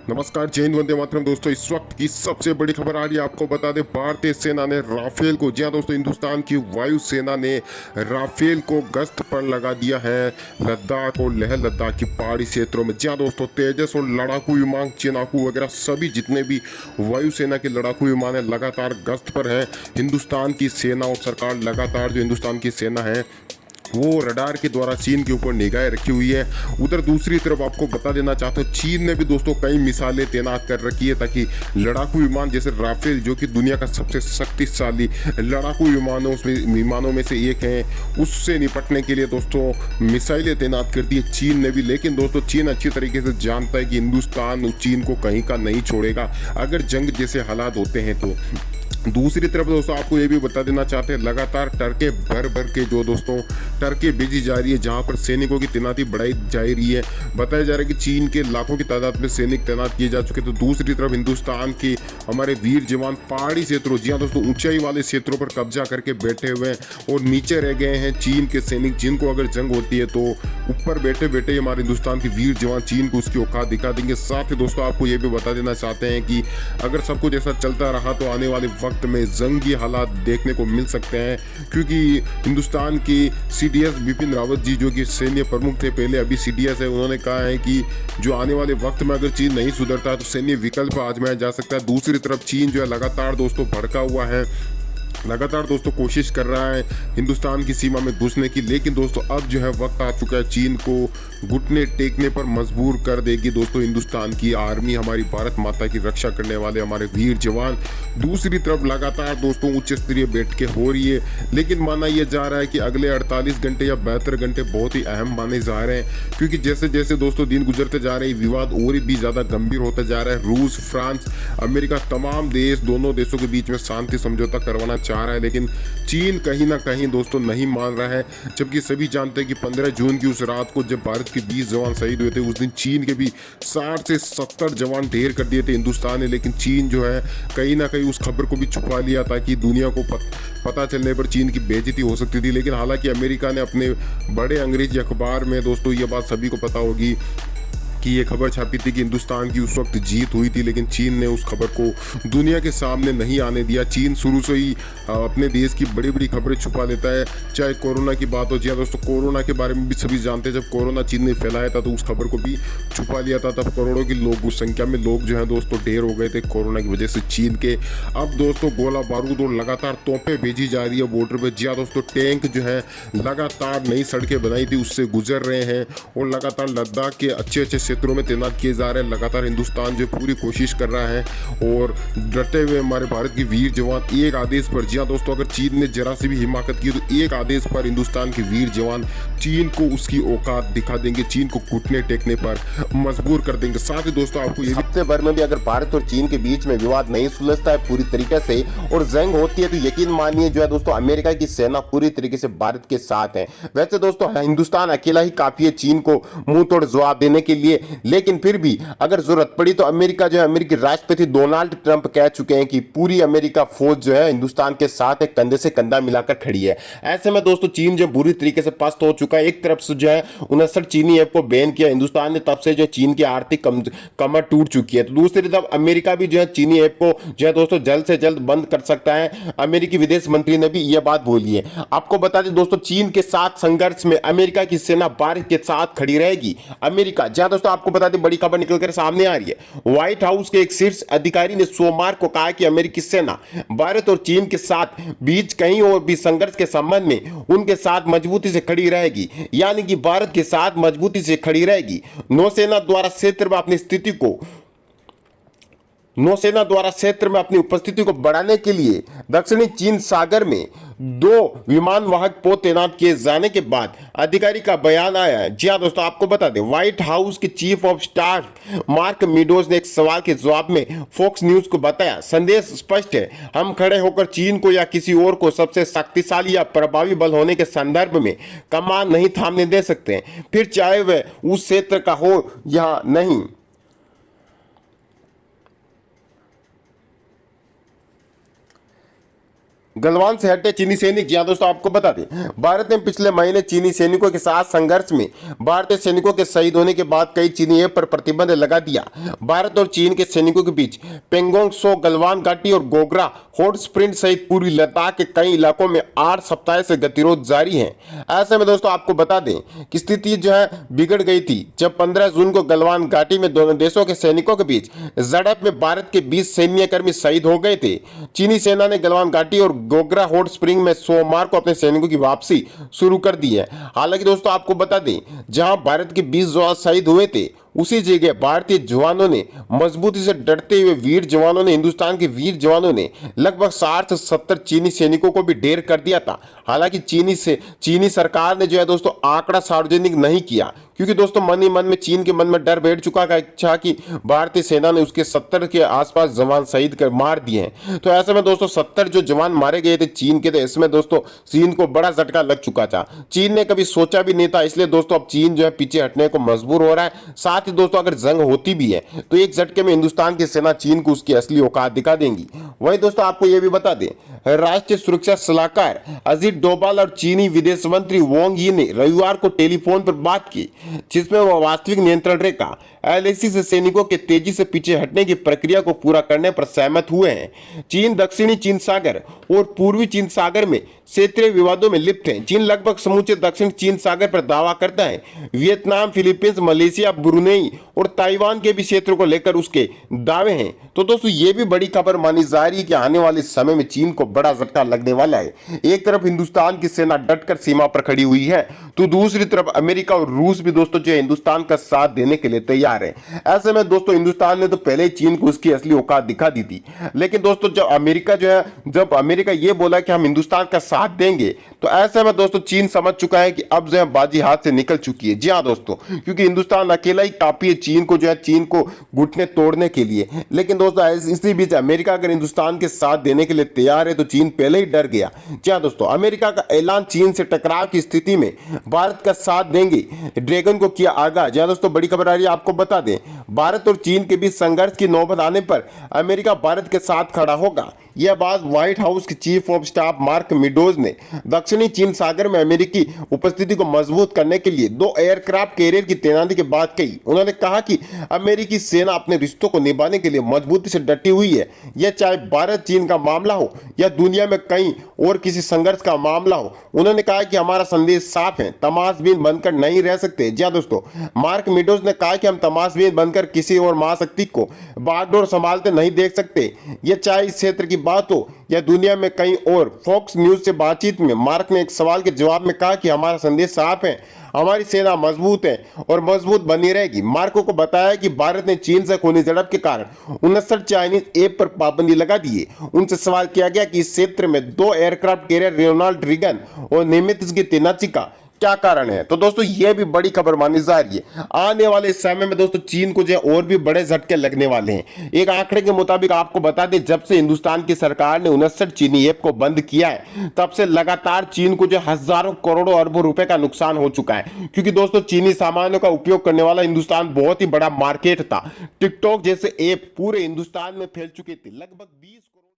नमस्कार, जय हिंद, वंदे मातरम। दोस्तों, इस वक्त की सबसे बड़ी खबर आ रही है। आपको बता दें, भारतीय सेना ने राफेल को, जी हाँ दोस्तों, हिंदुस्तान की वायु सेना ने राफेल को गश्त पर लगा दिया है लद्दाख और लेह लद्दाख की पहाड़ी क्षेत्रों में। जी हाँ दोस्तों, तेजस और लड़ाकू विमान, चिनाकू वगैरह सभी जितने भी वायुसेना के लड़ाकू विमान है लगातार गश्त पर हैं। हिंदुस्तान की सेना और सरकार लगातार, जो हिंदुस्तान की सेना है वो रडार के द्वारा चीन के ऊपर निगाहें रखी हुई है। उधर दूसरी तरफ आपको बता देना चाहता हूँ, चीन ने भी दोस्तों कई मिसाइलें तैनात कर रखी है ताकि लड़ाकू विमान जैसे राफेल, जो कि दुनिया का सबसे शक्तिशाली लड़ाकू विमानों में से एक है, उससे निपटने के लिए दोस्तों मिसाइलें तैनात कर दी है चीन ने भी। लेकिन दोस्तों, चीन अच्छी तरीके से जानता है कि हिंदुस्तान चीन को कहीं का नहीं छोड़ेगा अगर जंग जैसे हालात होते हैं तो। दूसरी तरफ दोस्तों आपको ये भी बता देना चाहते हैं, लगातार टर्के भर भर के जो दोस्तों टर्के भेजी जा रही है, जहां पर सैनिकों की तैनाती बढ़ाई जा रही है। बताया जा रहा है कि चीन के लाखों की तादाद में सैनिक तैनात किए जा चुके। तो दूसरी तरफ हिंदुस्तान के हमारे वीर जवान पहाड़ी क्षेत्रों, जी हाँ दोस्तों, ऊंचाई वाले क्षेत्रों पर कब्जा करके बैठे हुए हैं और नीचे रह गए हैं चीन के सैनिक, जिनको अगर जंग होती है तो ऊपर बैठे बैठे हमारे हिंदुस्तान के वीर जवान चीन को उसकी औकात दिखा देंगे। साथ ही दोस्तों आपको ये भी बता देना चाहते हैं कि अगर सब कुछ ऐसा चलता रहा तो आने वाले वक्त में जंगी हालात देखने को मिल सकते हैं, क्योंकि हिंदुस्तान की सीडीएस बिपिन रावत जी, जो कि सैन्य प्रमुख थे पहले, अभी सीडीएस है, उन्होंने कहा है कि जो आने वाले वक्त में अगर चीन नहीं सुधरता तो सैन्य विकल्प आजमाया जा सकता है। दूसरी तरफ चीन जो है लगातार दोस्तों भड़का हुआ है, लगातार दोस्तों कोशिश कर रहा है हिंदुस्तान की सीमा में घुसने की। लेकिन दोस्तों अब जो है वक्त आ चुका है, चीन को घुटने टेकने पर मजबूर कर देगी दोस्तों हिंदुस्तान की आर्मी, हमारी भारत माता की रक्षा करने वाले हमारे वीर जवान। दूसरी तरफ लगातार दोस्तों उच्च स्तरीय बैठकें हो रही है, लेकिन माना यह जा रहा है कि अगले 48 घंटे या 72 घंटे बहुत ही अहम माने जा रहे हैं, क्योंकि जैसे जैसे दोस्तों दिन गुजरते जा रहे हैं विवाद और भी ज़्यादा गंभीर होता जा रहा है। रूस, फ्रांस, अमेरिका, तमाम देश दोनों देशों के बीच में शांति समझौता करवाना चाह रहा है, लेकिन चीन कहीं ना कहीं दोस्तों नहीं मान रहा है। जबकि सभी जानते हैं कि 15 जून की उस रात को जब भारत के 20 जवान शहीद हुए थे, उस दिन चीन के भी 60 से 70 जवान ढेर कर दिए थे हिंदुस्तान ने। लेकिन चीन जो है कहीं ना कहीं उस खबर को भी छुपा लिया ताकि दुनिया को पता चलने पर चीन की बेइज्जती हो सकती थी। लेकिन हालांकि अमेरिका ने अपने बड़े अंग्रेजी अखबार में दोस्तों, ये बात सभी को पता होगी कि ये खबर छापी थी कि हिंदुस्तान की उस वक्त जीत हुई थी, लेकिन चीन ने उस खबर को दुनिया के सामने नहीं आने दिया। चीन शुरू से ही अपने देश की बड़ी बड़ी खबरें छुपा लेता है, चाहे कोरोना की बात हो। जी हाँ दोस्तों, कोरोना के बारे में भी सभी जानते हैं, जब कोरोना चीन ने फैलाया था तो उस खबर को भी छुपा लिया था। तब करोड़ों की लोग, उस संख्या में लोग जो है दोस्तों ढेर हो गए थे कोरोना की वजह से चीन के। अब दोस्तों गोला बारूद और लगातार तोपें भेजी जा रही है बॉर्डर पर। जी हाँ दोस्तों, टैंक जो है लगातार नई सड़कें बनाई थी उससे गुजर रहे हैं और लगातार लद्दाख के अच्छे अच्छे क्षेत्रों में तैनात किए जा रहे हैं। लगातार हिंदुस्तान जो पूरी कोशिश कर रहा है और डटे हुए हमारे भारत के वीर जवान एक आदेश पर, जी हाँ दोस्तों, अगर चीन ने जरा सी भी हिमाकत की तो एक आदेश पर हिंदुस्तान के वीर जवान चीन को उसकी औकात दिखा देंगे, चीन को घुटने टेकने पर मजबूर कर देंगे। साथ ही दोस्तों आपको ये हफ्ते भर में भी अगर भारत और चीन के बीच में विवाद नहीं सुलझता है पूरी तरीके से और जंग होती है, तो यकीन मानिए जो है दोस्तों अमेरिका की सेना पूरी तरीके से भारत के साथ है। वैसे दोस्तों हिंदुस्तान अकेला ही काफी है चीन को मुंह तोड़ जवाब देने के लिए, लेकिन फिर भी अगर जरूरत पड़ी तो अमेरिका जो है, अमेरिकी राष्ट्रपति डोनाल्ड ट्रंप कह चुके हैं कि पूरी अमेरिका फौज जो है हिंदुस्तान के साथ एक कंधे से कंधा मिलाकर खड़ी है। ऐसे में दोस्तों चीन जो बुरी तरीके से पस्त हो चुका है। एक तरफ से जो है 59 चीनी ऐप को बैन किया हिंदुस्तान ने, तब से जो चीन की आर्थिक कमर टूट चुकी है। तो दूसरी तरफ अमेरिका भी जो है चीनी ऐप को जो है दोस्तों जल्द से जल्द बंद कर सकता है। अमेरिकी विदेश मंत्री ने भी यह बात बोली है। आपको बता दें दोस्तों, चीन के साथ संघर्ष में अमेरिका की सेना भारत के साथ खड़ी रहेगी। अमेरिका, जहां दोस्तों आपको बता दें बड़ी खबर निकलकर सामने आ रही है। व्हाइट हाउस के एक शीर्ष अधिकारी ने सोमवार को कहा कि अमेरिकी सेना भारत और चीन के साथ बीच कहीं और भी संघर्ष के संबंध में उनके साथ मजबूती से खड़ी रहेगी, यानी कि भारत के साथ मजबूती से खड़ी रहेगी। नौसेना द्वारा क्षेत्र में अपनी उपस्थिति को बढ़ाने के लिए दक्षिणी चीन सागर में 2 विमान वाहक पोत तैनात किए जाने के बाद अधिकारी का बयान आया है। जी हाँ दोस्तों, आपको बता दें व्हाइट हाउस के chief of staff mark meadows ने एक सवाल के जवाब में फॉक्स न्यूज को बताया, संदेश स्पष्ट है, हम खड़े होकर चीन को या किसी और को सबसे शक्तिशाली या प्रभावी बल होने के संदर्भ में कमान नहीं थामने दे सकते, फिर चाहे वह उस क्षेत्र का हो या नहीं। गलवान से हटे चीनी सैनिक। जी हाँ दोस्तों, आपको बता दें भारत ने पिछले महीने चीनी सैनिकों के साथ संघर्ष में भारतीय सैनिकों के शहीद होने के बाद कई चीनी ऐप पर प्रतिबंध लगा दिया। भारत और चीन के सैनिकों के बीच पेंगोंग सो, गलवान घाटी और गोगरा हॉट स्प्रिंट सहित पूर्वी लद्दाख के कई इलाकों में 8 सप्ताह से गतिरोध जारी है। ऐसे में दोस्तों आपको बता दें कि स्थिति जो है बिगड़ गई थी जब 15 जून को गलवान घाटी में दोनों देशों के सैनिकों के बीच झड़प में भारत के 20 सैन्यकर्मी शहीद हो गए थे। चीनी सेना ने गलवान घाटी और गोगरा हॉट स्प्रिंग में सोमवार को अपने सैनिकों की वापसी शुरू कर दी है। हालांकि दोस्तों आपको बता दें जहां भारत के 20 जवान शहीद हुए थे उसी जगह भारतीय जवानों ने मजबूती से डटते हुए हिंदुस्तान के वीर जवानों ने लगभग 60 से 70 चीनी सैनिकों को भी ढेर कर दिया था। हालांकि चीनी सरकार ने जो है दोस्तों आंकड़ा सार्वजनिक नहीं किया क्योंकि दोस्तों मन ही मन में चीन के मन में डर बैठ चुका था कि भारतीय सेना ने उसके 70 के आसपास जवान शहीद कर मार दिए हैं। तो ऐसे में दोस्तों 70 जो जवान मारे गए थे चीन के, तो इसमें दोस्तों चीन को बड़ा झटका लग चुका था। चीन ने कभी सोचा भी नहीं था, इसलिए दोस्तों अब चीन जो है पीछे हटने को मजबूर हो रहा है। साथ ही दोस्तों अगर जंग होती भी है तो एक झटके में हिंदुस्तान की सेना चीन को उसकी असली औकात दिखा देंगी। वहीं दोस्तों आपको यह भी बता दें राष्ट्रीय सुरक्षा सलाहकार अजीत डोभाल और चीनी विदेश मंत्री वांग यी ने रविवार को टेलीफोन पर बात की जिसमें वह वास्तविक नियंत्रण रेखा एलएसी से सैनिकों के तेजी से पीछे हटने की प्रक्रिया को पूरा करने पर सहमत हुए हैं। चीन दक्षिणी चीन सागर और पूर्वी चीन सागर में क्षेत्रीय विवादों में लिप्त है। चीन लगभग समूचे दक्षिण चीन सागर पर दावा करता है। वियतनाम, फिलीपींस, मलेशिया, ब्रुनेई और ताइवान के भी क्षेत्रों को लेकर उसके दावे हैं। तो दोस्तों ये भी बड़ी खबर मानी जा रही है कि आने वाले समय में चीन को बड़ा झटका लगने वाला है। एक तरफ हिंदुस्तान की सेना डटकर सीमा पर खड़ी हुई है तो दूसरी तरफ अमेरिका और रूस भी दोस्तों जो है हिंदुस्तान का साथ देने के लिए तैयार है। ऐसे में दोस्तों हिंदुस्तान ने तो पहले ही चीन को उसकी असली औकात दिखा दी थी, लेकिन दोस्तों जब अमेरिका ये बोला कि हम हिंदुस्तान का साथ देंगे तो ऐसे में दोस्तों चीन समझ चुका है कि अब जो है बाजी हाथ से निकल चुकी है। जी हाँ दोस्तों, क्योंकि हिंदुस्तान अकेला ही काफी है चीन को घुटने तोड़ने के लिए। लेकिन दोस्तों इसी बीच अमेरिका अगर हिंदुस्तान के साथ देने के लिए तैयार है तो चीन पहले ही डर गया। जी हाँ दोस्तों, अमेरिका का ऐलान चीन से टकराव की स्थिति में भारत का साथ देंगे ड्रैगन को किया आगाज। जी हाँ दोस्तों, बड़ी खबर आ रही है, आपको बता दें भारत और चीन के बीच संघर्ष की नौबत आने पर अमेरिका भारत के साथ खड़ा होगा। यह बात व्हाइट हाउस के chief of staff mark meadows ने दक्षिणी चीन सागर में अमेरिकी उपस्थिति को मजबूत करने के लिए 2 एयरक्राफ्ट कैरियर की तैनाती के बाद कही। उन्होंने कहा कि अमेरिकी सेना अपने रिश्तों को निभाने के लिए मजबूती से डटी हुई है। यह चाहे भारत चीन का मामला हो या दुनिया में कहीं और किसी संघर्ष का मामला हो। उन्होंने कहा कि हमारा संदेश साफ है, तमाशबीन बनकर नहीं रह सकते। जी दोस्तों, मार्क मीडोज ने कहा कि हम तमाशबीन बनकर किसी और महाशक्ति को बागडोर संभालते नहीं देख सकते। यह चाहे इस क्षेत्र की बात हो या दुनिया में कहीं और। फॉक्स न्यूज से बातचीत में मार्क ने एक सवाल के जवाब में कहा कि हमारा संदेश साफ है, हमारी सेना मजबूत है और मजबूत बनी रहेगी। मार्को को बताया कि भारत ने चीन से खूनी झड़प के कारण 69 चाइनीज ऐप पर पाबंदी लगा दी है। उनसे सवाल किया गया कि इस क्षेत्र में 2 एयरक्राफ्ट कैरियर रोनाल्ड रीगन और निमित्ज की तैनाती का क्या कारण है। तो दोस्तों ये भी बड़ी खबर मानी जा रही है। आने वाले समय में दोस्तों चीन को जो और भी बड़े झटके लगने वाले हैं। एक आंकड़े के मुताबिक आपको बता दें जब से हिंदुस्तान की सरकार ने 69 चीनी ऐप को बंद किया है तब से लगातार चीन को जो हजारों करोड़ों अरबों रुपए का नुकसान हो चुका है। क्योंकि दोस्तों चीनी सामानों का उपयोग करने वाला हिंदुस्तान बहुत ही बड़ा मार्केट था। टिकटॉक जैसे ऐप पूरे हिंदुस्तान में फैल चुके थे। लगभग 20